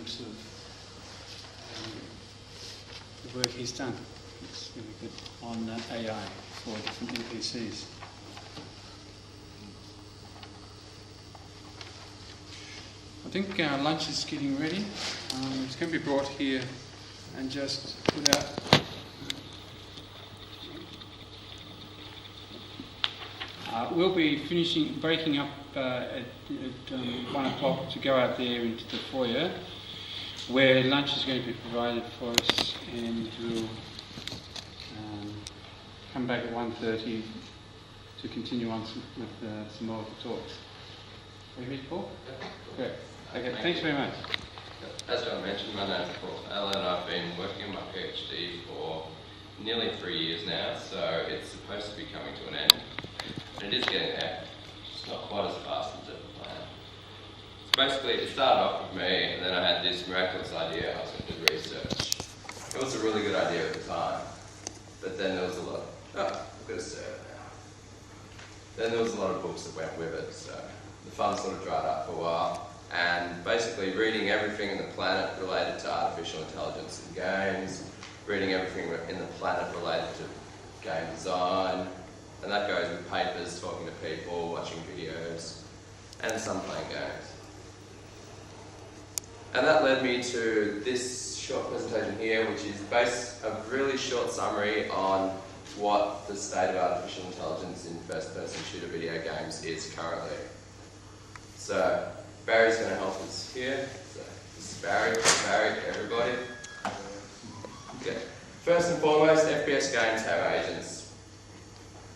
glimpse of the work he's done. It's really good on AI for different NPCs. I think our lunch is getting ready. It's going to be brought here and just put out. We'll be breaking up at 1 o'clock to go out there into the foyer, where lunch is going to be provided for us, and we'll come back at 1:30 to continue on with some more of the talks. Are you ready, Paul? Yeah. Great. Okay, thanks very much. As John mentioned, my name's Paul Allen. I've been working on my PhD for nearly 3 years now, so it's supposed to be coming to an end. And it is getting there. It's not quite as fast as ever planned. So basically, it started off with me, and then I had this miraculous idea. I was going to do research. It was a really good idea at the time, but then there was a lot of, I've got to serve now. Then there was a lot of books that went with it, so the fun sort of dried up for a while. And basically reading everything in the planet related to artificial intelligence in games, reading everything in the planet related to game design, and that goes with papers, talking to people, watching videos, and some playing games. And that led me to this short presentation here, which is a really short summary on what the state of artificial intelligence in first-person shooter video games is currently. So Barry's going to help us here. So this is Barry, everybody. Okay. First and foremost, FPS games have agents.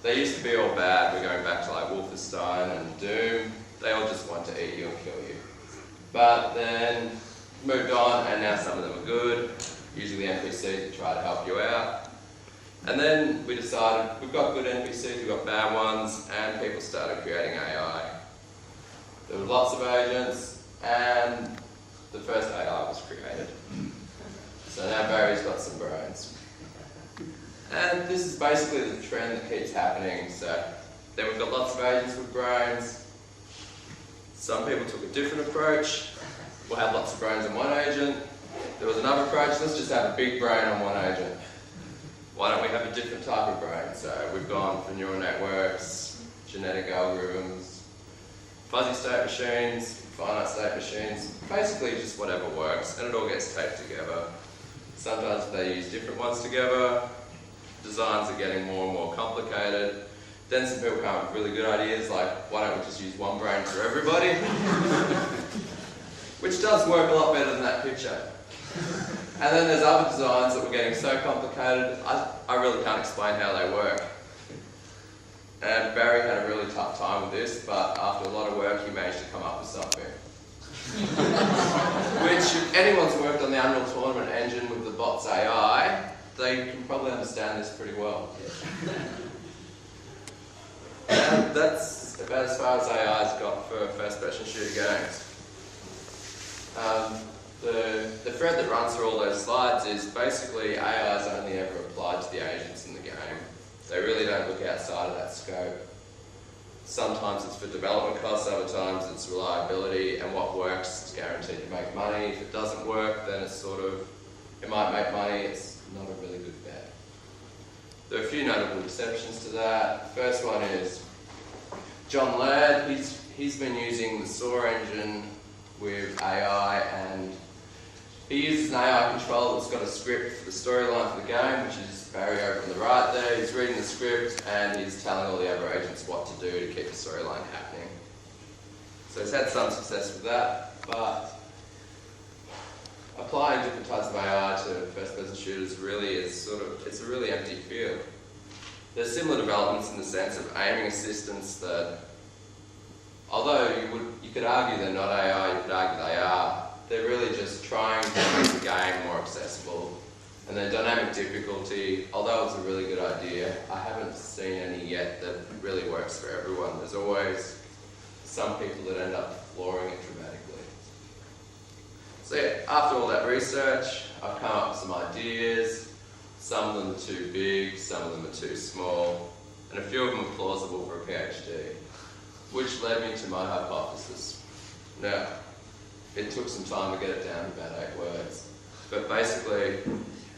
They used to be all bad. We're going back to like Wolfenstein and Doom. They all just want to eat you and kill you. But then moved on, and now some of them are good. Usually NPCs that try to help you out. And then we decided we've got good NPCs, we've got bad ones, and people started creating AI. There were lots of agents, and the first AI was created. So now Barry's got some brains. And this is basically the trend that keeps happening. So then we've got lots of agents with brains. Some people took a different approach. We'll have lots of brains on one agent. There was another approach, let's just have a big brain on one agent. Why don't we have a different type of brain? So we've gone for neural networks, genetic algorithms, fuzzy state machines, finite state machines, basically just whatever works, and it all gets taped together. Sometimes they use different ones together. Designs are getting more and more complicated. Then some people come up with really good ideas like, why don't we just use one brain for everybody? Which does work a lot better than that picture. And then there's other designs that were getting so complicated, I really can't explain how they work. And Barry had a really tough time with this, but after a lot of work he managed to come up with something. Which, if anyone's worked on the Unreal Tournament engine with the bots AI, they can probably understand this pretty well. And that's about as far as AI's got for first-person shooter games. The thread that runs through all those slides is basically AI is only ever applied to the agents in the game. They really don't look outside of that scope. Sometimes it's for development costs, other times it's reliability, and what works is guaranteed to make money. If it doesn't work, then it's it might make money, it's not a really good bet. There are a few notable exceptions to that. The first one is John Laird. He's been using the SOAR engine with AI, and he uses an AI controller that's got a script for the storyline for the game, which is Barry over on the right there. He's reading the script and he's telling all the other agents what to do to keep the storyline happening. So he's had some success with that, but applying different types of AI to first-person shooters really is it's a really empty field. There's similar developments in the sense of aiming assistants that, although you could argue they're not AI, you could argue they are, they're really just trying to make the game more accessible. And then dynamic difficulty, although it's a really good idea, I haven't seen any yet that really works for everyone. There's always some people that end up flooring it dramatically. So yeah, after all that research, I've come up with some ideas. Some of them are too big, some of them are too small, and a few of them are plausible for a PhD, which led me to my hypothesis. Now, it took some time to get it down to about 8 words. But basically,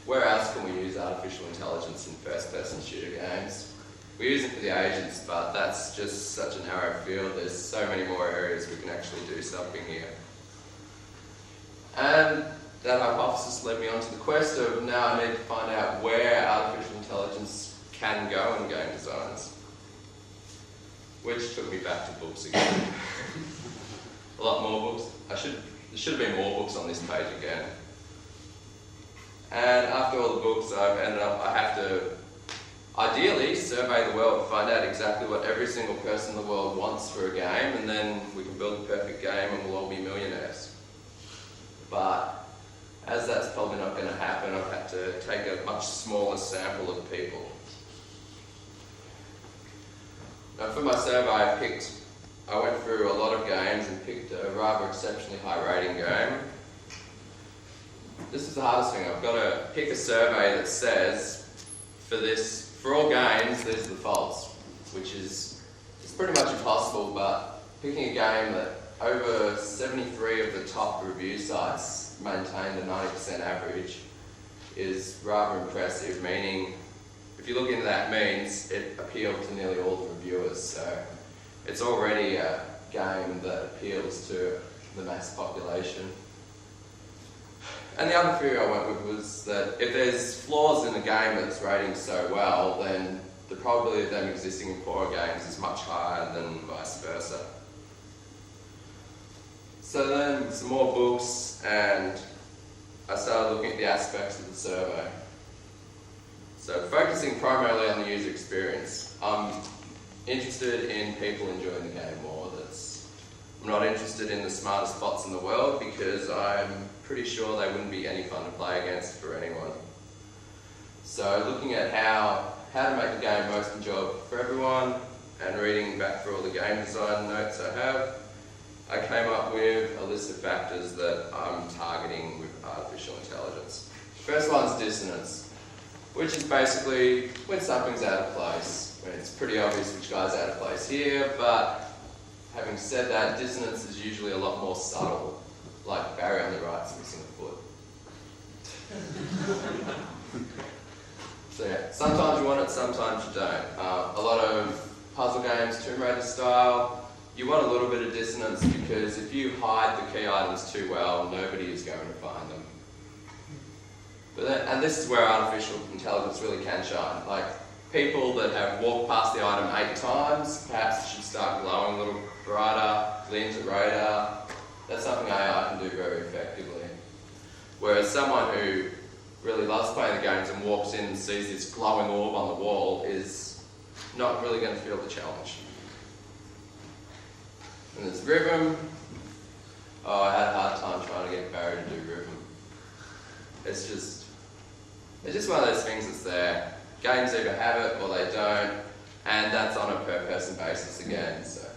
where else can we use artificial intelligence in first-person shooter games? We use it for the agents, but that's just such a narrow field. There's so many more areas we can actually do something here. And that hypothesis led me on to the quest of now I need to find out where artificial intelligence can go in game designs. Which took me back to books again. A lot more books. There should have been more books on this page again. And after all the books I've ended up, I have to ideally survey the world to find out exactly what every single person in the world wants for a game, and then we can build the perfect game and we'll all be millionaires. But as that's probably not going to happen, I've had to take a much smaller sample of people. Now for my survey I went through a lot of games and picked a rather exceptionally high rating game. This is the hardest thing. I've got to pick a survey that says, for all games, these are the faults, which is pretty much impossible, but picking a game that over 73 of the top review sites maintained a 90% average is rather impressive, meaning if you look into that means it appealed to nearly all the reviewers, so it's already a game that appeals to the mass population. And the other theory I went with was that if there's flaws in a game that's rating so well, then the probability of them existing in poorer games is much higher than vice versa. So then some more books, and I started looking at the aspects of the survey. So focusing primarily on the user experience. I'm interested in people enjoying the game more. I'm not interested in the smartest bots in the world because I'm pretty sure they wouldn't be any fun to play against for anyone. So looking at how to make the game most enjoyable for everyone, and reading back through all the game design notes I have, I came up with a list of factors that I'm targeting with artificial intelligence. First one's dissonance, which is basically when something's out of place. I mean, it's pretty obvious which guy's out of place here, but having said that, dissonance is usually a lot more subtle, like Barry on the right's missing a foot. So yeah, sometimes you want it, sometimes you don't. A lot of puzzle games, Tomb Raider style, you want a little bit of dissonance because if you hide the key items too well, nobody is going to find them. And this is where artificial intelligence really can shine. Like, people that have walked past the item 8 times, perhaps should start glowing a little brighter, gleams of radar. That's something AI can do very effectively. Whereas someone who really loves playing the games and walks in and sees this glowing orb on the wall is not really going to feel the challenge. And there's rhythm. Oh, I had a hard time trying to get Barry to do rhythm. It's just one of those things that's there. Games either have it or they don't, and that's on a per person basis again. So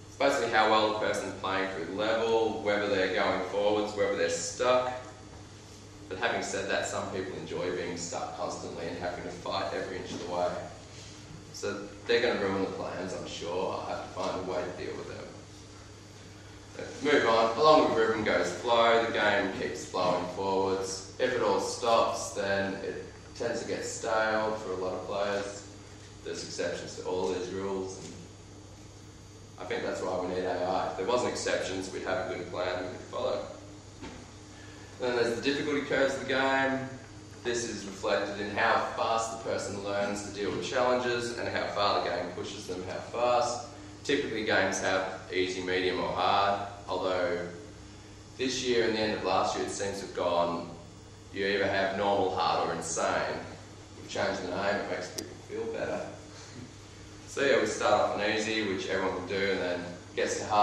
it's basically how well the person's playing through the level, whether they're going forwards, whether they're stuck. But having said that, some people enjoy being stuck constantly and having to fight every inch of the way. So they're going to ruin the plans, I'm sure. I'll have to find a way to deal with them. But move on. Along with rhythm goes flow. The game keeps flowing forwards. If it all stops, then it tends to get stale for a lot of players. There's exceptions to all these rules, and I think that's why we need AI. If there wasn't exceptions, we'd have a good plan we could follow. Then there's the difficulty curves of the game. This is reflected in how fast the person learns to deal with challenges and how far the game pushes them, how fast. Typically games have easy, medium or hard, although this year and the end of last year it seems to have gone, you either have normal, hard or insane. We've changed the name, it makes people feel better. So yeah, we start off on easy, which everyone can do, and then gets to hard.